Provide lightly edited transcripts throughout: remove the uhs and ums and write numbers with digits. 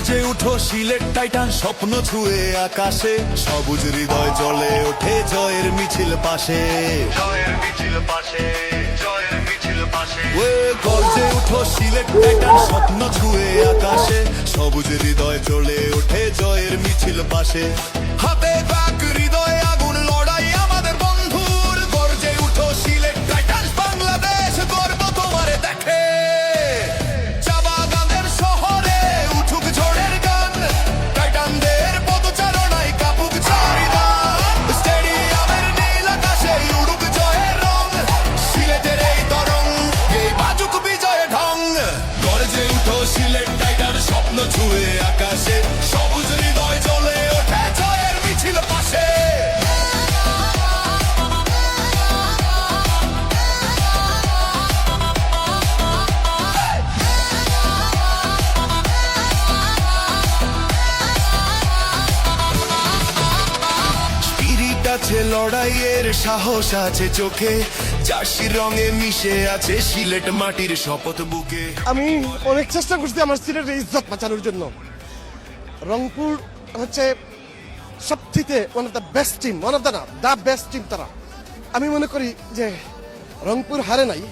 গর্জে উঠো সিলেট টাইটান স্বপ্ন ছুঁয়ে আকাশে সবুজ হৃদয় জ্বলে ওঠে জয়ের মিছিল পাশে গর্জে উঠো সিলেট টাইটান স্বপ্ন ছুঁয়ে আকাশে সবুজ হৃদয় জ্বলে ওঠে জয়ের মিছিল পাশে হাতে বাক হৃদয়ে আগুন লড়াই আমাদের বন্ধুর গর্জে উঠো সিলেট টাইটান বাংলাদেশ গর্ব তোমারে দেখে সিলেট টাইটান স্বপ্ন ছুঁয়ে আকাশে সবুজ হৃদয় জ্বলে ওঠে জয়ের মিছিল পাশে স্পিরিট আছে লড়াইয়ের সাহস আছে চোখে জার্সির রঙে মিশে আছে সিলেট মাটির শপথ বুকে আমি অনেক চেষ্টা করছি আমার সিলেটের ইজ্জত বাঁচানোর জন্য। রংপুর হচ্ছে সবথেকে one of the best team, one of the না দ্য বেস্ট টিম তারা। আমি মনে করি যে রংপুর হারে নাই,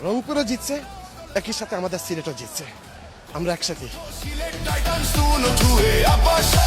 রংপুরও জিতছে, একই সাথে আমাদের সিলেটও জিতছে, আমরা একসাথে। সিলেট টাইটান্স তুলো ছুঁয়ে আকাশে